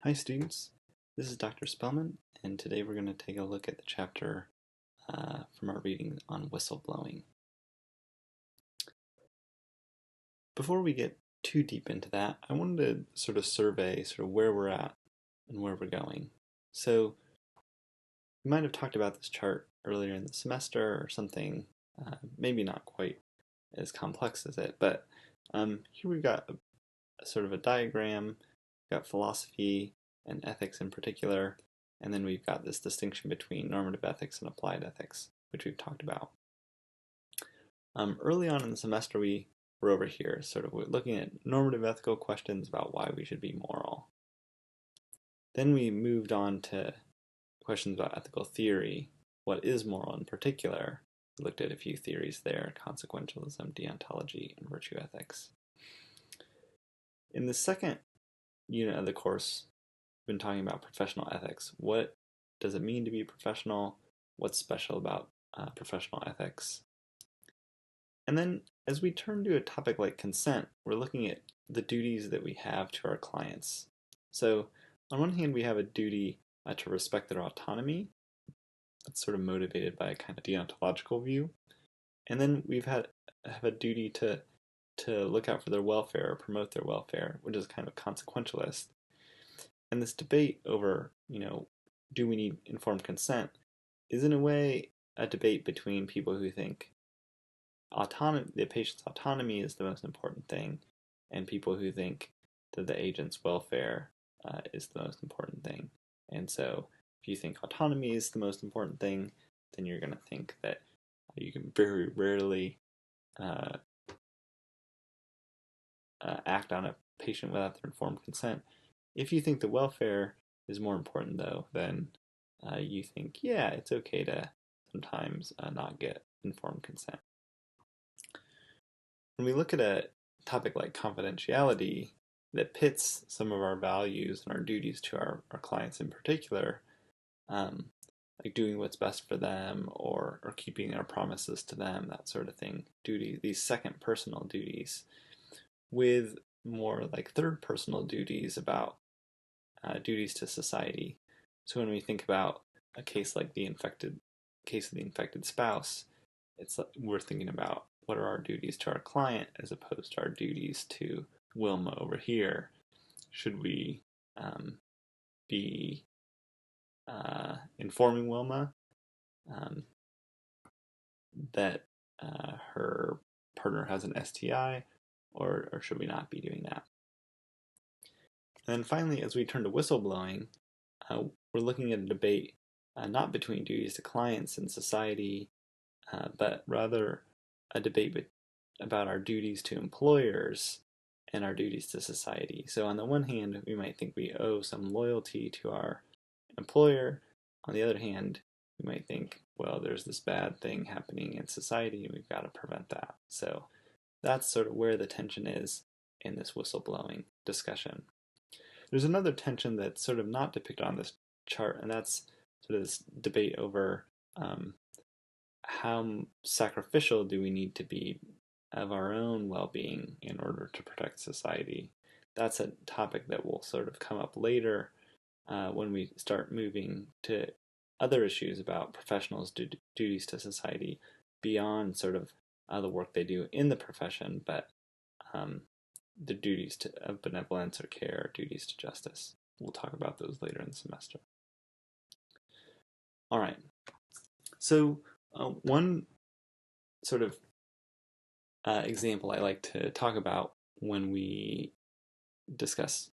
Hi students, this is Dr. Spellman, and today we're going to take a look at the chapter from our reading on whistleblowing. Before we get too deep into that, I wanted to sort of survey where we're at and where we're going. So we might have talked about this chart earlier in the semester or something, maybe not quite as complex as it, but here we've got a sort of a diagram. We've got philosophy and ethics in particular, and then we've got this distinction between normative ethics and applied ethics, which we've talked about. Early on in the semester, we were over here, we're looking at normative ethical questions about why we should be moral. Then we moved on to questions about ethical theory, what is moral in particular. We looked at a few theories there, consequentialism, deontology, and virtue ethics. In the second unit of the course, we've been talking about professional ethics. What does it mean to be professional? What's special about professional ethics? And then as we turn to a topic like consent, we're looking at the duties that we have to our clients. So on one hand, we have a duty to respect their autonomy. That's sort of motivated by a kind of deontological view. And then have a duty to look out for their welfare or promote their welfare, which is kind of consequentialist. And this debate over, do we need informed consent is in a way a debate between people who think the patient's autonomy is the most important thing, and people who think that the agent's welfare is the most important thing. And so if you think autonomy is the most important thing, then you're going to think that you can very rarely act on a patient without their informed consent. If you think the welfare is more important, though, then you think, yeah, it's okay to sometimes not get informed consent. When we look at a topic like confidentiality that pits some of our values and our duties to our clients in particular, like doing what's best for them or keeping our promises to them, that sort of thing, these second personal duties, with more like third personal duties about duties to society. So when we think about a case like the case of the infected spouse, we're thinking about what are our duties to our client as opposed to our duties to Wilma over here. Should we be informing Wilma that her partner has an STI, or should we not be doing that? And then finally, as we turn to whistleblowing, we're looking at a debate not between duties to clients and society, but rather a debate about our duties to employers and our duties to society. So on the one hand, we might think we owe some loyalty to our employer. On the other hand, we might think, well, there's this bad thing happening in society and we've got to prevent that. So that's sort of where the tension is in this whistleblowing discussion. There's another tension that's sort of not depicted on this chart, and that's sort of this debate over how sacrificial do we need to be of our own well-being in order to protect society. That's a topic that will sort of come up later when we start moving to other issues about professionals' duties to society beyond sort of the work they do in the profession, but the duties of benevolence or care, duties to justice. We'll talk about those later in the semester. All right. So one sort of example I like to talk about when we discuss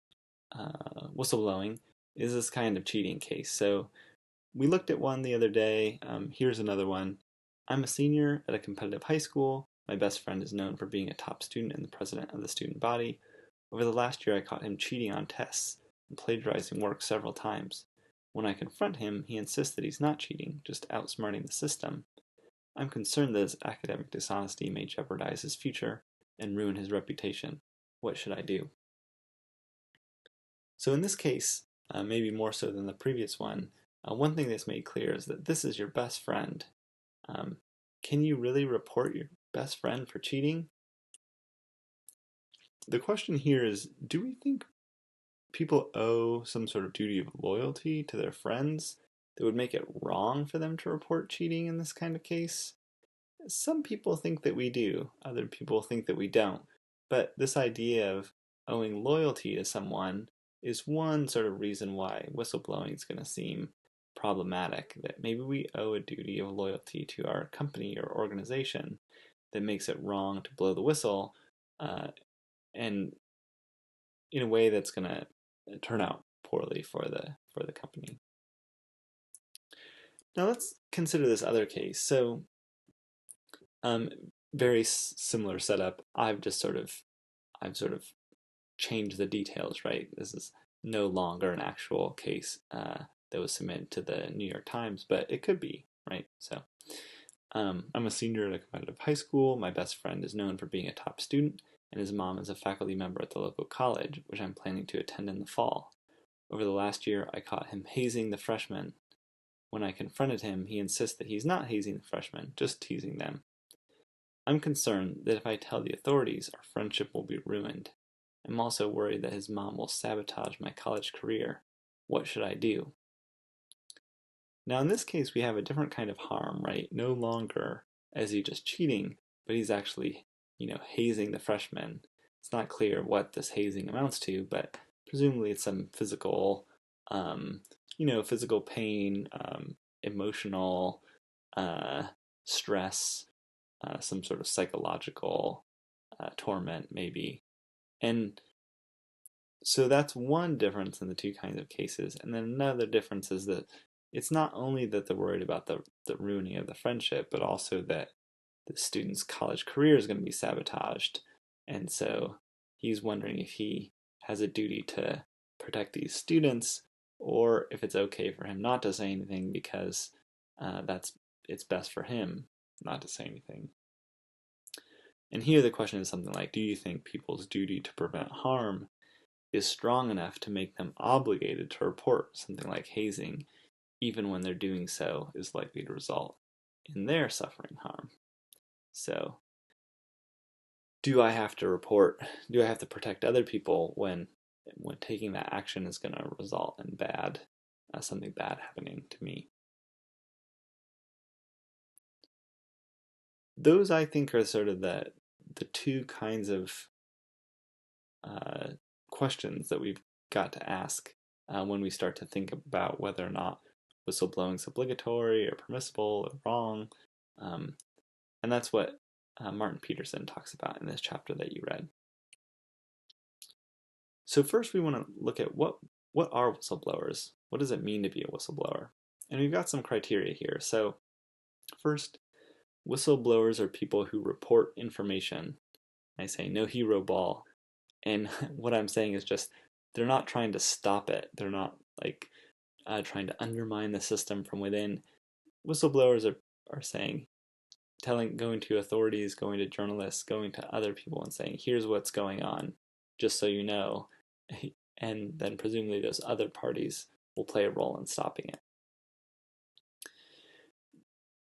whistleblowing is this kind of cheating case. So we looked at one the other day. Here's another one. I'm a senior at a competitive high school. My best friend is known for being a top student and the president of the student body. Over the last year, I caught him cheating on tests and plagiarizing work several times. When I confront him, he insists that he's not cheating, just outsmarting the system. I'm concerned that his academic dishonesty may jeopardize his future and ruin his reputation. What should I do? So in this case, maybe more so than the previous one, one thing that's made clear is that this is your best friend. Can you really report your best friend for cheating? The question here is, do we think people owe some sort of duty of loyalty to their friends that would make it wrong for them to report cheating in this kind of case. Some people think that we do, other people think that we don't. But this idea of owing loyalty to someone is one sort of reason why whistleblowing is going to seem problematic. That maybe we owe a duty of loyalty to our company or organization that makes it wrong to blow the whistle, and in a way that's going to turn out poorly for the company. Now let's consider this other case. So, very similar setup. I've sort of changed the details, right? This is no longer an actual case that was submitted to the New York Times, but it could be, right? So, I'm a senior at a competitive high school. My best friend is known for being a top student, and his mom is a faculty member at the local college, which I'm planning to attend in the fall. Over the last year, I caught him hazing the freshmen. When I confronted him, he insists that he's not hazing the freshmen, just teasing them. I'm concerned that if I tell the authorities, our friendship will be ruined. I'm also worried that his mom will sabotage my college career. What should I do? Now, in this case, we have a different kind of harm, right? No longer is he just cheating, but he's actually, hazing the freshmen. It's not clear what this hazing amounts to, but presumably it's some physical, physical pain, emotional stress, some sort of psychological torment, maybe. And so that's one difference in the two kinds of cases. And then another difference is that it's not only that they're worried about the ruining of the friendship, but also that the student's college career is going to be sabotaged. And so he's wondering if he has a duty to protect these students, or if it's okay for him not to say anything because it's best for him not to say anything. And here the question is something like, do you think people's duty to prevent harm is strong enough to make them obligated to report something like hazing, even when their doing so is likely to result in their suffering harm? So, do I have to report? Do I have to protect other people when taking that action is going to result in something bad happening to me? Those, I think, are sort of the two kinds of questions that we've got to ask when we start to think about whether or not whistleblowing is obligatory or permissible or wrong. And that's what Martin Peterson talks about in this chapter that you read. So first we want to look at what are whistleblowers? What does it mean to be a whistleblower? And we've got some criteria here. So first, whistleblowers are people who report information. I say no hero ball. And what I'm saying is just they're not trying to stop it. They're not like trying to undermine the system from within. Whistleblowers are saying, going to authorities, going to journalists, going to other people and saying, here's what's going on, just so you know. And then presumably those other parties will play a role in stopping it.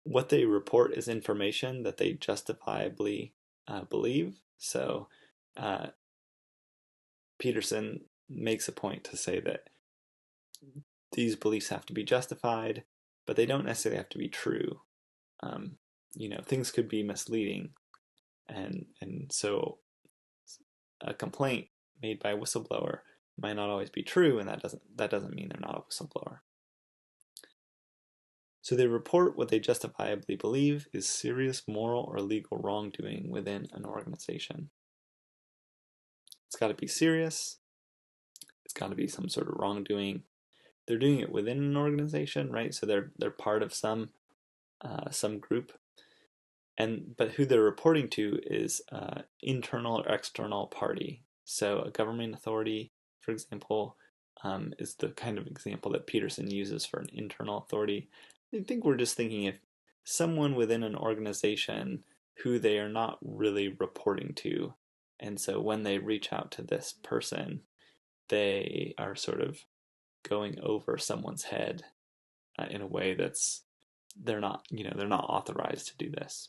What they report is information that they justifiably believe. So Peterson makes a point to say that these beliefs have to be justified, but they don't necessarily have to be true. Things could be misleading, and so a complaint made by a whistleblower might not always be true, and that doesn't mean they're not a whistleblower. So they report what they justifiably believe is serious moral or legal wrongdoing within an organization. It's got to be serious. It's got to be some sort of wrongdoing. They're doing it within an organization, right? So they're part of some group, but who they're reporting to is internal or external party. So a government authority, for example, is the kind of example that Peterson uses for an internal authority. I think we're just thinking if someone within an organization who they are not really reporting to, and so when they reach out to this person, they are sort of going over someone's head in a way that's they're not authorized to do this.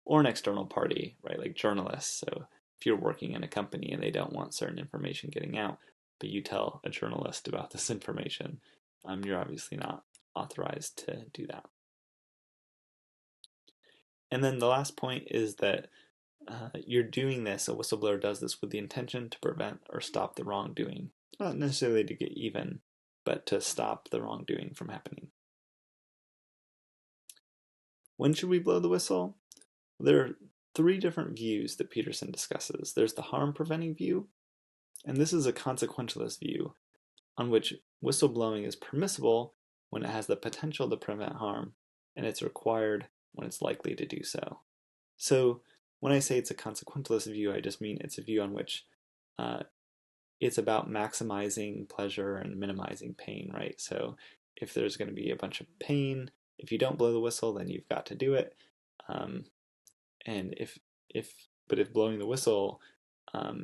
Or an external party, right? Like journalists. So if you're working in a company and they don't want certain information getting out, but you tell a journalist about this information, you're obviously not authorized to do that. And then the last point is that you're doing this, a whistleblower does this with the intention to prevent or stop the wrongdoing. Not necessarily to get even, but to stop the wrongdoing from happening. When should we blow the whistle? There are 3 different views that Peterson discusses. There's the harm preventing view, and this is a consequentialist view on which whistleblowing is permissible when it has the potential to prevent harm, and it's required when it's likely to do so. So when I say it's a consequentialist view, I just mean it's a view on which it's about maximizing pleasure and minimizing pain, right? So if there's going to be a bunch of pain, if you don't blow the whistle, then you've got to do it. And if blowing the whistle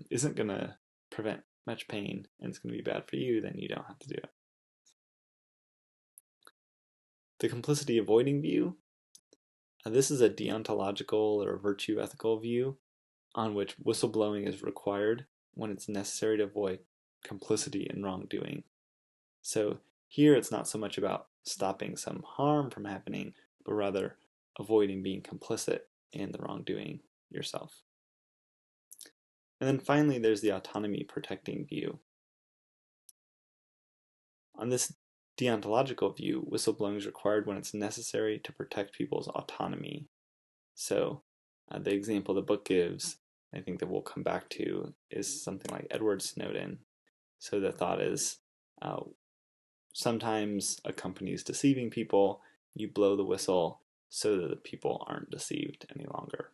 isn't going to prevent much pain and it's going to be bad for you, then you don't have to do it. The complicity avoiding view. This is a deontological or virtue ethical view on which whistleblowing is required when it's necessary to avoid complicity in wrongdoing. So here it's not so much about stopping some harm from happening, but rather avoiding being complicit in the wrongdoing yourself. And then finally, there's the autonomy protecting view. On this deontological view, whistleblowing is required when it's necessary to protect people's autonomy. So the example the book gives, I think that we'll come back to, is something like Edward Snowden. So the thought is sometimes a company is deceiving people, you blow the whistle so that the people aren't deceived any longer.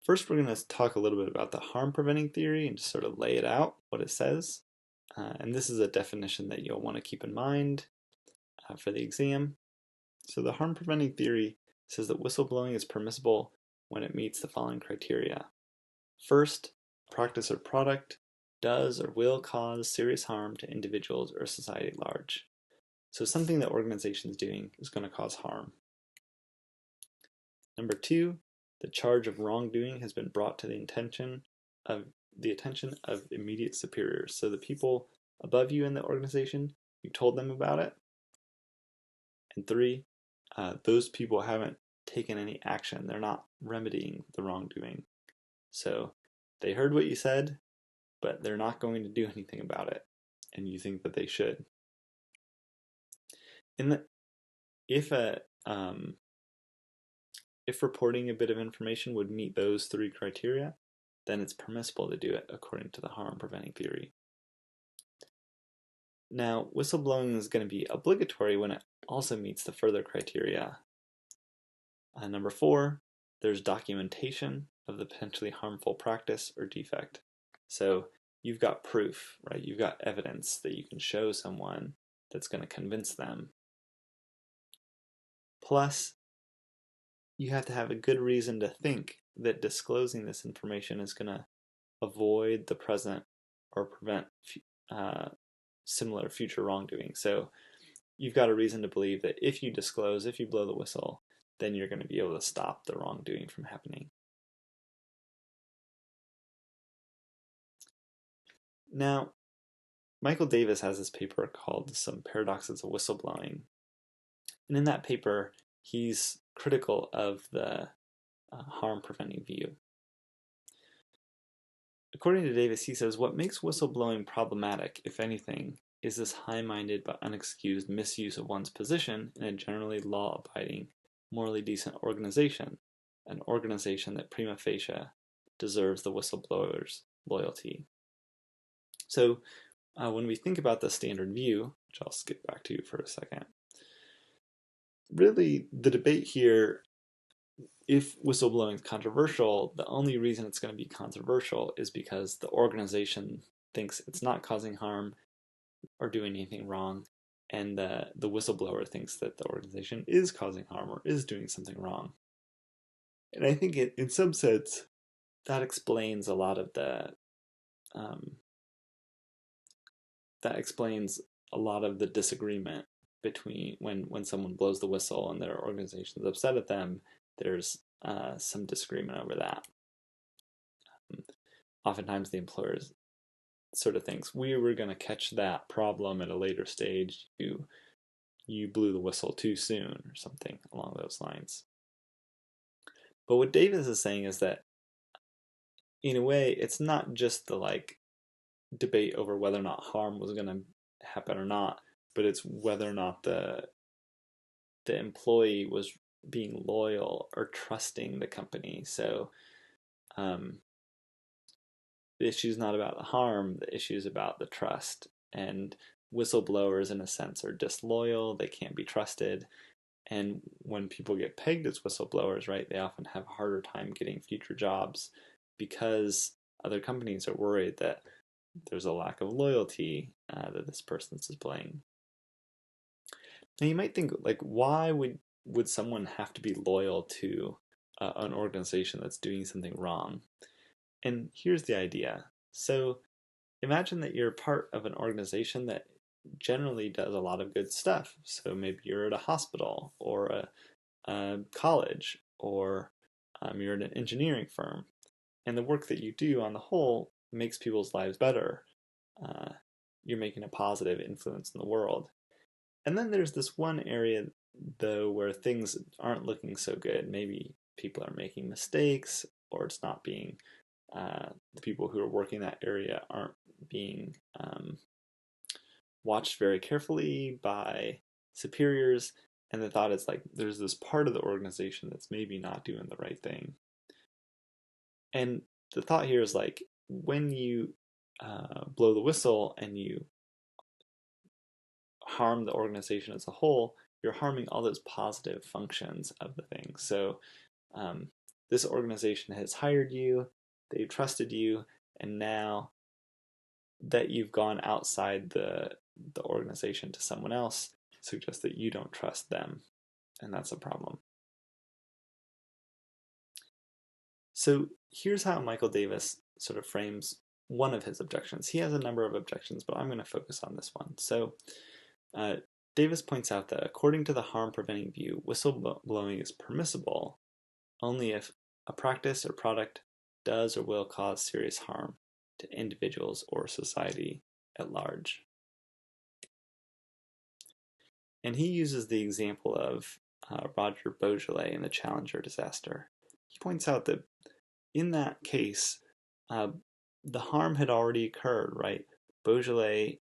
First, we're going to talk a little bit about the harm preventing theory and just sort of lay it out, what it says. And this is a definition that you'll want to keep in mind for the exam. So the harm preventing theory says that whistleblowing is permissible when it meets the following criteria. First, a practice or product does or will cause serious harm to individuals or society at large. So something that organizations doing is going to cause harm. Number 2, the charge of wrongdoing has been brought to the attention of immediate superiors. So the people above you in the organization, you told them about it. And 3, those people haven't taken any action. They're not remedying the wrongdoing. So they heard what you said, but they're not going to do anything about it, and you think that they should. If reporting a bit of information would meet those 3 criteria, then it's permissible to do it according to the harm preventing theory. Now, whistleblowing is going to be obligatory when it also meets the further criteria. Number 4, there's documentation of the potentially harmful practice or defect. So you've got proof, right? You've got evidence that you can show someone that's going to convince them. Plus, you have to have a good reason to think that disclosing this information is going to avoid the present or prevent similar future wrongdoing. So you've got a reason to believe that if you disclose, if you blow the whistle, then you're going to be able to stop the wrongdoing from happening. Now, Michael Davis has this paper called Some Paradoxes of Whistleblowing. And in that paper, he's critical of the harm preventing view. According to Davis, he says, what makes whistleblowing problematic, if anything, is this high-minded but unexcused misuse of one's position in a generally law-abiding, morally decent organization, an organization that prima facie deserves the whistleblower's loyalty. So when we think about the standard view, which I'll skip back to for a second, really the debate here, if whistleblowing is controversial, the only reason it's going to be controversial is because the organization thinks it's not causing harm or doing anything wrong, and the whistleblower thinks that the organization is causing harm or is doing something wrong. And I think in some sense, that explains a lot of the disagreement between when someone blows the whistle and their organization is upset at them. There's some disagreement over that. Oftentimes the employer sort of thinks, we were going to catch that problem at a later stage. You blew the whistle too soon, or something along those lines. But what Davis is saying is that, in a way, it's not just the debate over whether or not harm was going to happen or not, but it's whether or not the employee was being loyal or trusting the company. So the issue is not about the harm, the issue is about the trust. And whistleblowers, in a sense, are disloyal, they can't be trusted. And when people get pegged as whistleblowers, right, they often have a harder time getting future jobs because other companies are worried that there's a lack of loyalty that this person's displaying. Now you might think, why would someone have to be loyal to an organization that's doing something wrong? And here's the idea. So imagine that you're part of an organization that generally does a lot of good stuff. So maybe you're at a hospital or a college, or you're at an engineering firm. And the work that you do on the whole makes people's lives better. You're making a positive influence in the world. And then there's this one area, though, where things aren't looking so good. Maybe people are making mistakes, or it's not being, the people who are working that area aren't being watched very carefully by superiors. And the thought is there's this part of the organization that's maybe not doing the right thing. And the thought here is when you blow the whistle and you harm the organization as a whole, you're harming all those positive functions of the thing. So this organization has hired you, they've trusted you, and now that you've gone outside the organization to someone else suggests that you don't trust them, and that's a problem. So here's how Michael Davis sort of frames one of his objections. He has a number of objections, but I'm going to focus on this one. So Davis points out that according to the harm-preventing view, whistleblowing is permissible only if a practice or product does or will cause serious harm to individuals or society at large. And he uses the example of Roger Beaujolais in the Challenger disaster. He points out that in that case, the harm had already occurred, right? Beaujolais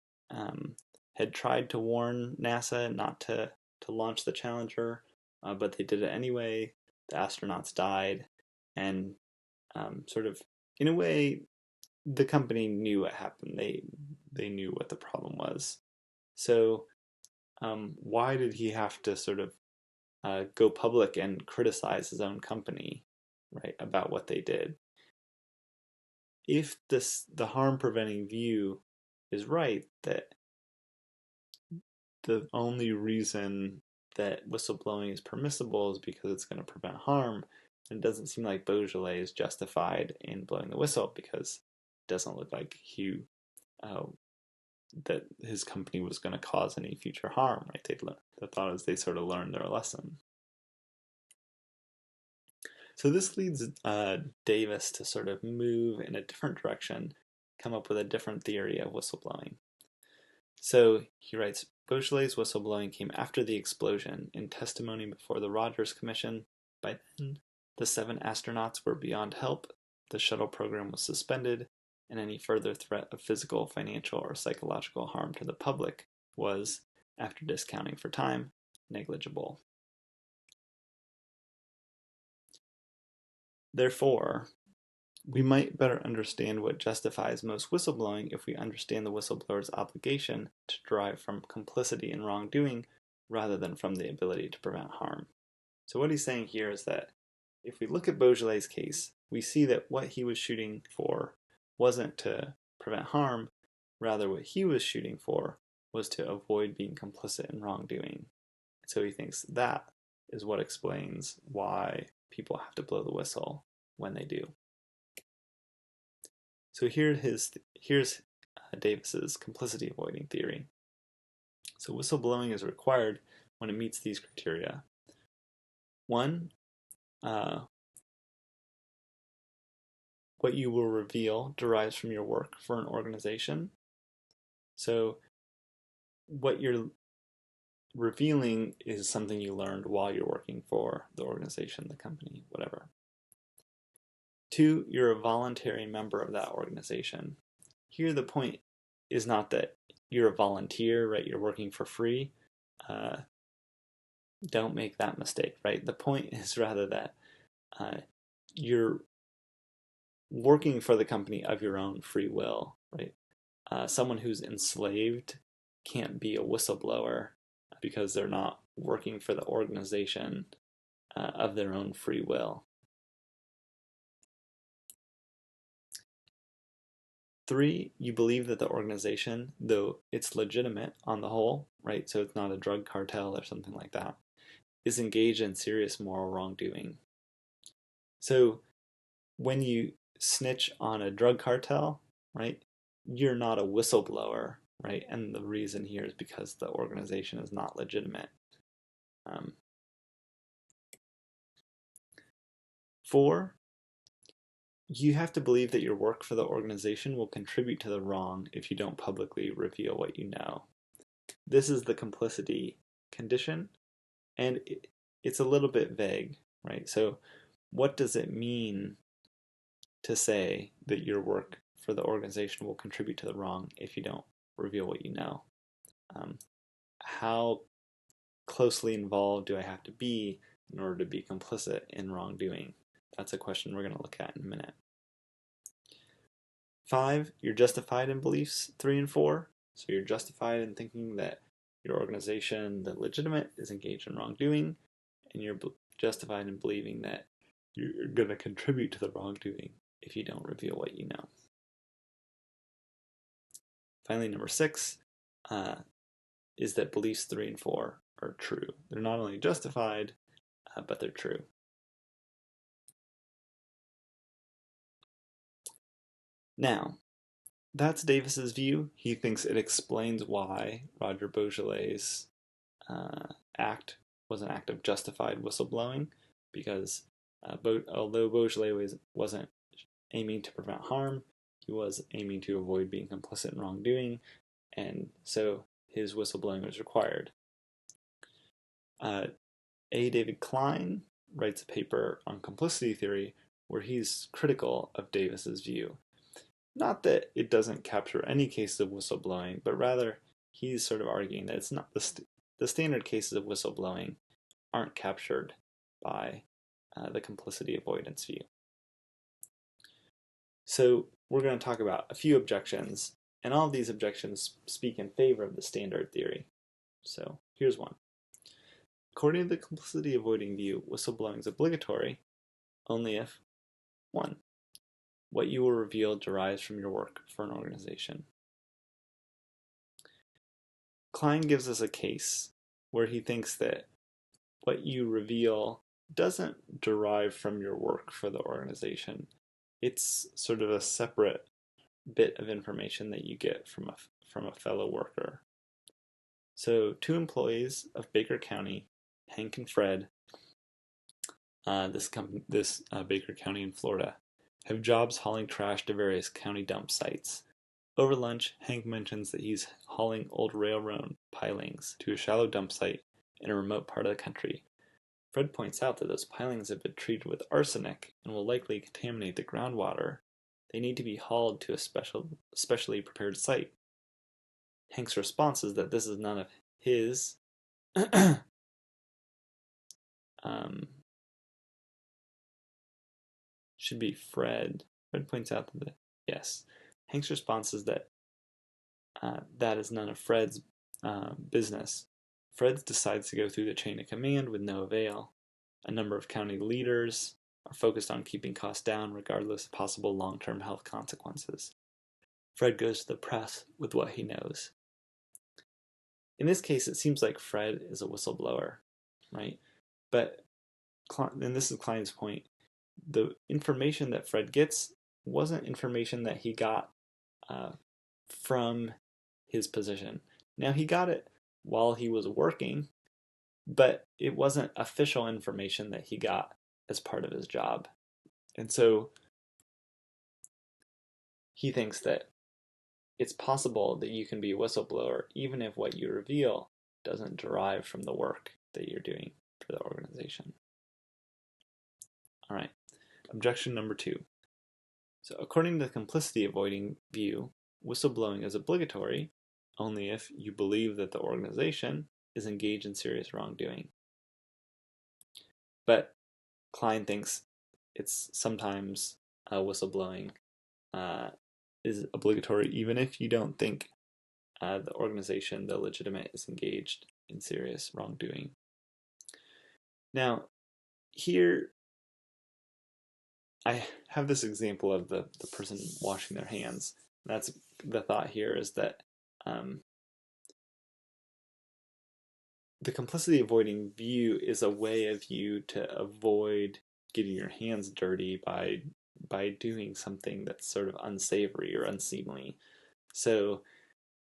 had tried to warn NASA not to launch the Challenger, but they did it anyway. The astronauts died, and sort of, in a way, the company knew what happened. They knew what the problem was. So why did he have to sort of go public and criticize his own company, right, about what they did? If the harm-preventing view is right, that the only reason that whistleblowing is permissible is because it's going to prevent harm, and it doesn't seem like Beaujolais is justified in blowing the whistle because it doesn't look like that his company was going to cause any future harm, right? The thought is they sort of learned their lesson. So this leads Davis to sort of move in a different direction, come up with a different theory of whistleblowing. So he writes, Beaujolais' whistleblowing came after the explosion. In testimony before the Rogers Commission, by then the 7 astronauts were beyond help, the shuttle program was suspended, and any further threat of physical, financial, or psychological harm to the public was, after discounting for time, negligible. Therefore, we might better understand what justifies most whistleblowing if we understand the whistleblower's obligation to derive from complicity in wrongdoing rather than from the ability to prevent harm. So what he's saying here is that if we look at Beaujolais' case, we see that what he was shooting for wasn't to prevent harm, rather what he was shooting for was to avoid being complicit in wrongdoing. So he thinks that is what explains why people have to blow the whistle when they do. So here's Davis's complicity avoiding theory. So whistleblowing is required when it meets these criteria. 1, what you will reveal derives from your work for an organization. So what you're revealing is something you learned while you're working for the organization, the company, whatever. 2, you're a voluntary member of that organization. Here the point is not that you're a volunteer, right? You're working for free. Don't make that mistake, right? The point is rather that you're working for the company of your own free will, right? Someone who's enslaved can't be a whistleblower because they're not working for the organization of their own free will. 3, you believe that the organization, though it's legitimate on the whole, right? So it's not a drug cartel or something like that, is engaged in serious moral wrongdoing. So when you snitch on a drug cartel, right, you're not a whistleblower, right? And the reason here is because the organization is not legitimate. 4, you have to believe that your work for the organization will contribute to the wrong if you don't publicly reveal what you know. This is the complicity condition, and it's a little bit vague, right? So what does it mean to say that your work for the organization will contribute to the wrong if you don't reveal what you know? How closely involved do I have to be in order to be complicit in wrongdoing? That's a question we're going to look at in a minute. 5, you're justified in beliefs 3 and 4. So you're justified in thinking that your organization, the legitimate, is engaged in wrongdoing, and you're justified in believing that you're going to contribute to the wrongdoing if you don't reveal what you know. Finally, number 6 is that beliefs 3 and 4 are true. They're not only justified, but they're true. Now, that's Davis's view. He thinks it explains why Roger Beaujolais' act was an act of justified whistleblowing, because although Beaujolais wasn't aiming to prevent harm, he was aiming to avoid being complicit in wrongdoing, and so his whistleblowing was required. David Klein writes a paper on complicity theory where he's critical of Davis's view. Not that it doesn't capture any cases of whistleblowing, but rather he's sort of arguing that it's not the standard cases of whistleblowing aren't captured by the complicity avoidance view. So we're going to talk about a few objections, and all of these objections speak in favor of the standard theory. So here's one. According to the complicity avoiding view, whistleblowing is obligatory only if 1. What you will reveal derives from your work for an organization. Klein gives us a case where he thinks that what you reveal doesn't derive from your work for the organization. It's sort of a separate bit of information that you get from a fellow worker. So 2 employees of Baker County, Hank and Fred, this Baker County in Florida, have jobs hauling trash to various county dump sites. Over lunch, Hank mentions that he's hauling old railroad pilings to a shallow dump site in a remote part of the country. Fred points out that those pilings have been treated with arsenic and will likely contaminate the groundwater. They need to be hauled to a specially prepared site. Hank's response is that this is none of his should be Fred. Fred points out that yes. Hank's response is that that is none of Fred's business. Fred decides to go through the chain of command with no avail. A number of county leaders are focused on keeping costs down regardless of possible long-term health consequences. Fred goes to the press with what he knows. In this case, it seems like Fred is a whistleblower, right? But, and this is Klein's point, the information that Fred gets wasn't information that he got from his position. Now, he got it while he was working, but it wasn't official information that he got as part of his job. And so he thinks that it's possible that you can be a whistleblower even if what you reveal doesn't derive from the work that you're doing for the organization. All right, objection number 2. So according to the complicity avoiding view, whistleblowing is obligatory only if you believe that the organization is engaged in serious wrongdoing. But Klein thinks it's sometimes whistleblowing is obligatory even if you don't think the organization, the legitimate, is engaged in serious wrongdoing. Now, here I have this example of the person washing their hands. That's the thought here, is that the complicity avoiding view is a way of you to avoid getting your hands dirty by doing something that's sort of unsavory or unseemly. So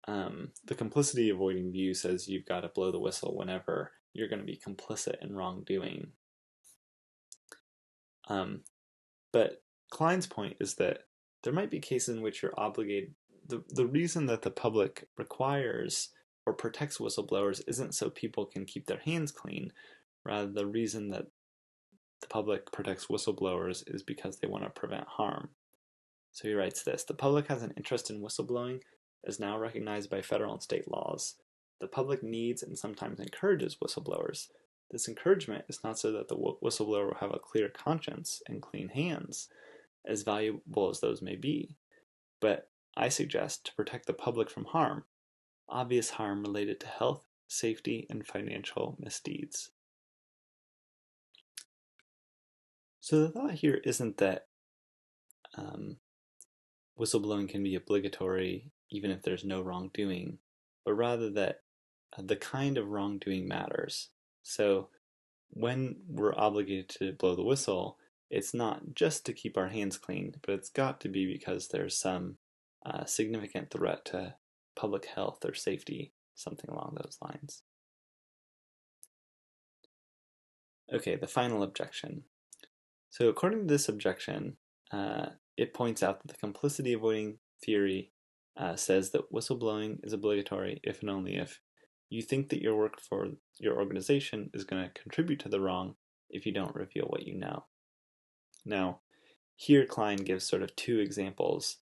the complicity avoiding view says you've got to blow the whistle whenever you're going to be complicit in wrongdoing. But Klein's point is that there might be cases in which you're obligated. The reason that the public requires or protects whistleblowers isn't so people can keep their hands clean. Rather, the reason that the public protects whistleblowers is because they want to prevent harm. So he writes this: the public has an interest in whistleblowing as now recognized by federal and state laws. The public needs and sometimes encourages whistleblowers. This encouragement is not so that the whistleblower will have a clear conscience and clean hands, as valuable as those may be, but I suggest to protect the public from harm, obvious harm related to health, safety, and financial misdeeds. So the thought here isn't that whistleblowing can be obligatory even if there's no wrongdoing, but rather that the kind of wrongdoing matters. So when we're obligated to blow the whistle, it's not just to keep our hands clean, but it's got to be because there's some significant threat to public health or safety, something along those lines. Okay, the final objection. So according to this objection, it points out that the complicity avoiding theory says that whistleblowing is obligatory if and only if you think that your work for your organization is going to contribute to the wrong if you don't reveal what you know. Now, here Klein gives sort of two examples.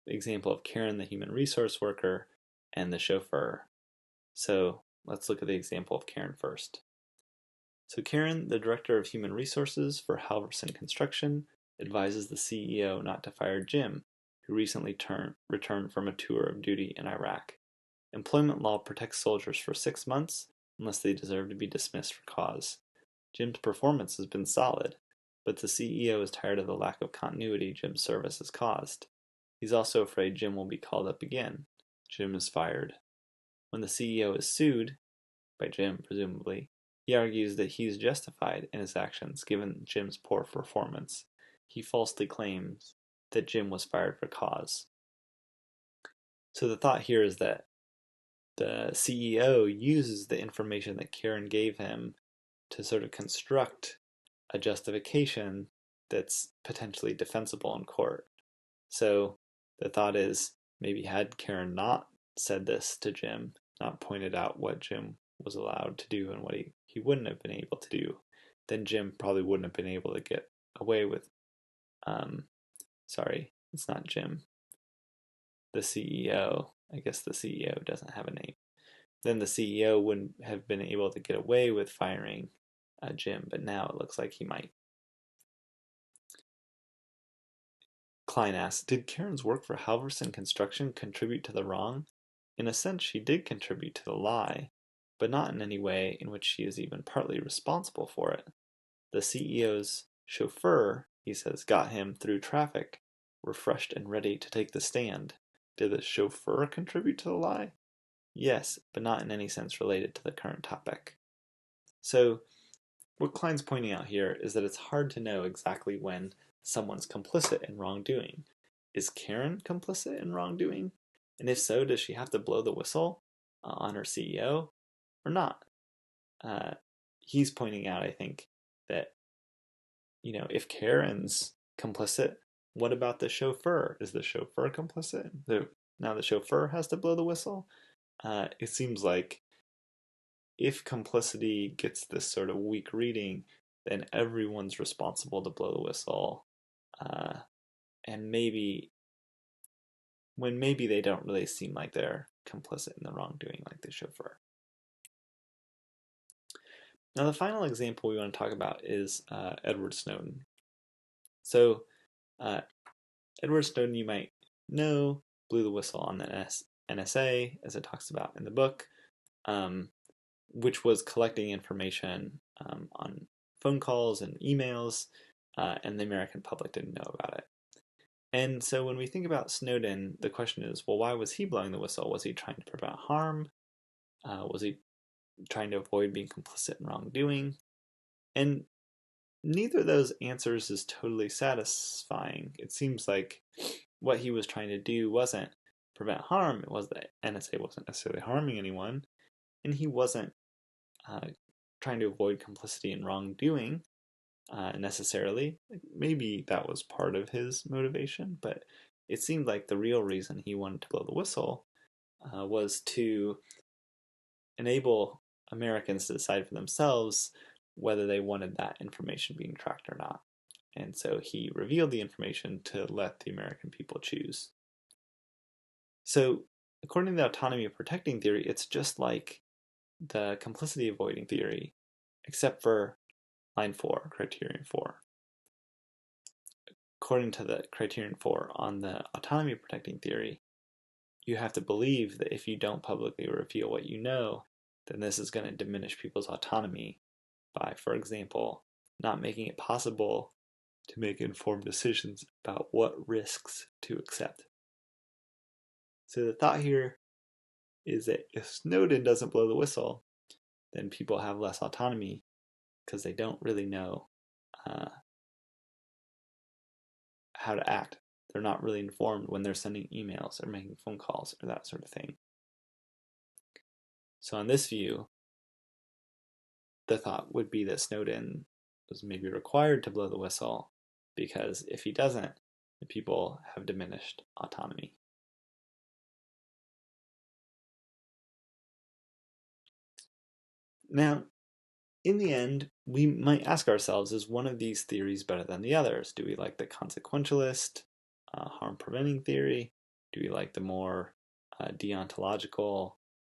Example of Karen, the human resource worker, and the chauffeur. So let's look at the example of Karen first. So Karen, the director of human resources for Halverson Construction, advises the CEO not to fire Jim, who recently returned from a tour of duty in Iraq. Employment law protects soldiers for 6 months unless they deserve to be dismissed for cause. Jim's performance has been solid, but the CEO is tired of the lack of continuity Jim's service has caused. He's also afraid Jim will be called up again. Jim is fired. When the CEO is sued, by Jim presumably, he argues that he's justified in his actions given Jim's poor performance. He falsely claims that Jim was fired for cause. So the thought here is that the CEO uses the information that Karen gave him to sort of construct a justification that's potentially defensible in court. So the thought is, maybe had Karen not said this to Jim, not pointed out what Jim was allowed to do and what he wouldn't have been able to do, then Jim probably wouldn't have been able to get away with, sorry, it's not Jim, the CEO. I guess the CEO doesn't have a name. Then the CEO wouldn't have been able to get away with firing Jim, but now it looks like he might. Klein asks, did Karen's work for Halverson Construction contribute to the wrong? In a sense, she did contribute to the lie, but not in any way in which she is even partly responsible for it. The CEO's chauffeur, he says, got him through traffic, refreshed and ready to take the stand. Did the chauffeur contribute to the lie? Yes, but not in any sense related to the current topic. So, what Klein's pointing out here is that it's hard to know exactly when someone's complicit in wrongdoing. Is Karen complicit in wrongdoing? And if so, does she have to blow the whistle on her CEO or not? He's pointing out, I think, that if Karen's complicit, What about the chauffeur? Is the chauffeur complicit? Now the chauffeur has to blow the whistle? It seems like if complicity gets this sort of weak reading, then everyone's responsible to blow the whistle. Uh, and maybe they don't really seem like they're complicit in the wrongdoing like the chauffeur. Now, the final example we want to talk about is Edward Snowden. So, uh, Edward Snowden, you might know, blew the whistle on the NSA, as it talks about in the book, um, which was collecting information on phone calls and emails, and the American public didn't know about it. And so when we think about Snowden, the question is, well, why was he blowing the whistle? Was he trying to prevent harm? Was he trying to avoid being complicit in wrongdoing? And neither of those answers is totally satisfying. It seems like what he was trying to do wasn't prevent harm. It was that NSA wasn't necessarily harming anyone, and he wasn't trying to avoid complicity in wrongdoing necessarily. Maybe that was part of his motivation, but it seemed like the real reason he wanted to blow the whistle was to enable Americans to decide for themselves whether they wanted that information being tracked or not. And so he revealed the information to let the American people choose. So, according to the autonomy of protecting theory, it's just like the complicity avoiding theory, except for line 4, criterion 4. According to the criterion 4 on the autonomy of protecting theory, you have to believe that if you don't publicly reveal what you know, then this is going to diminish people's autonomy by, for example, not making it possible to make informed decisions about what risks to accept. So the thought here is that if Snowden doesn't blow the whistle, then people have less autonomy because they don't really know how to act. They're not really informed when they're sending emails or making phone calls or that sort of thing. So on this view, the thought would be that Snowden was maybe required to blow the whistle because if he doesn't, the people have diminished autonomy. Now, in the end, we might ask ourselves, is one of these theories better than the others? Do we like the consequentialist, harm-preventing theory? Do we like the more deontological,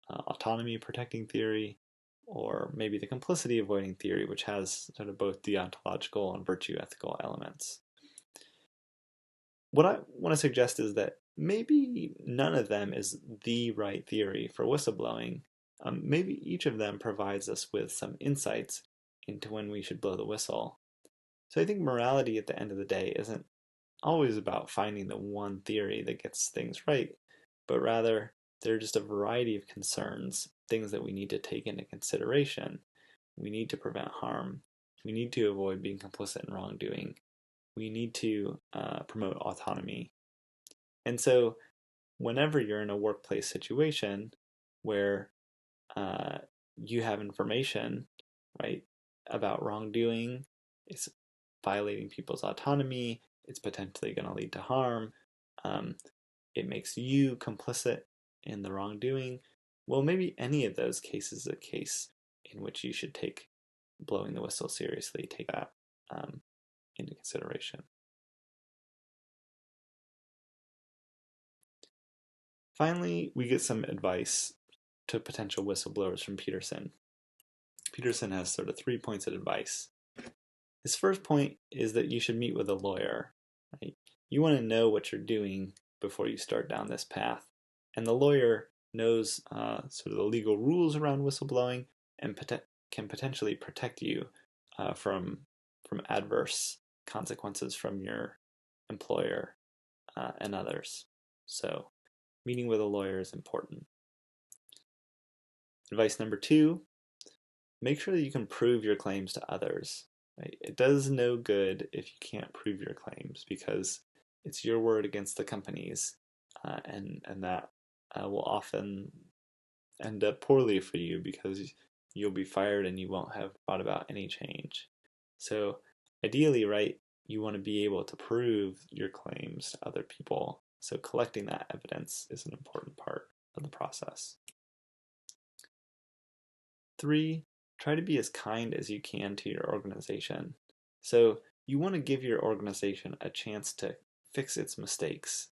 autonomy-protecting theory? Or maybe the complicity-avoiding theory, which has sort of both deontological and virtue ethical elements? What I want to suggest is that maybe none of them is the right theory for whistleblowing. Maybe each of them provides us with some insights into when we should blow the whistle. So I think morality at the end of the day isn't always about finding the one theory that gets things right, but rather there are just a variety of concerns, things that we need to take into consideration. We need to prevent harm. We need to avoid being complicit in wrongdoing. We need to promote autonomy. And so whenever you're in a workplace situation where you have information, right, about wrongdoing, it's violating people's autonomy, it's potentially going to lead to harm, it makes you complicit in the wrongdoing, well, maybe any of those cases is a case in which you should take blowing the whistle seriously, take that into consideration. Finally, we get some advice to potential whistleblowers from Peterson. Peterson has sort of 3 points of advice. His first point is that you should meet with a lawyer. Right? You want to know what you're doing before you start down this path. And the lawyer knows sort of the legal rules around whistleblowing and can potentially protect you from adverse consequences from your employer and others. So meeting with a lawyer is important. Advice number 2, make sure that you can prove your claims to others. Right? It does no good if you can't prove your claims because it's your word against the company's, and that will often end up poorly for you because you'll be fired and you won't have brought about any change. So ideally, right, you want to be able to prove your claims to other people. So collecting that evidence is an important part of the process. 3, try to be as kind as you can to your organization. So you want to give your organization a chance to fix its mistakes.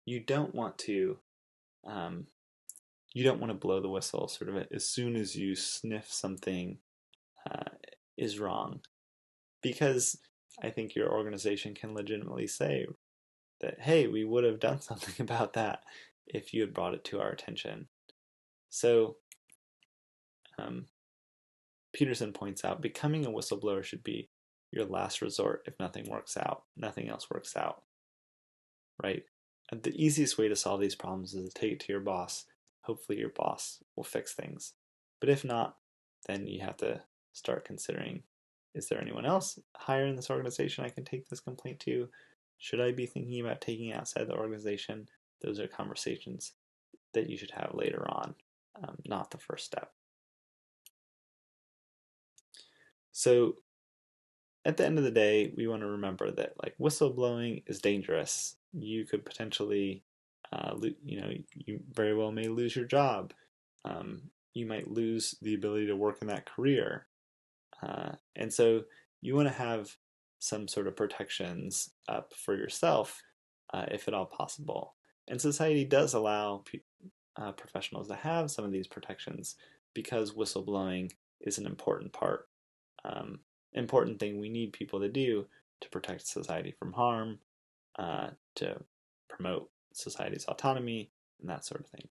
You don't want to blow the whistle sort of as soon as you sniff something is wrong, because I think your organization can legitimately say that, hey, we would have done something about that if you had brought it to our attention. So Peterson points out, becoming a whistleblower should be your last resort if nothing else works out, right? And the easiest way to solve these problems is to take it to your boss. Hopefully your boss will fix things. But if not, then you have to start considering, is there anyone else higher in this organization I can take this complaint to? Should I be thinking about taking it outside the organization? Those are conversations that you should have later on, not the first step. So at the end of the day, we want to remember that like whistleblowing is dangerous. You could potentially, you very well may lose your job. You might lose the ability to work in that career. And so you want to have some sort of protections up for yourself, if at all possible. And society does allow professionals to have some of these protections because whistleblowing is an important thing we need people to do to protect society from harm, to promote society's autonomy, and that sort of thing.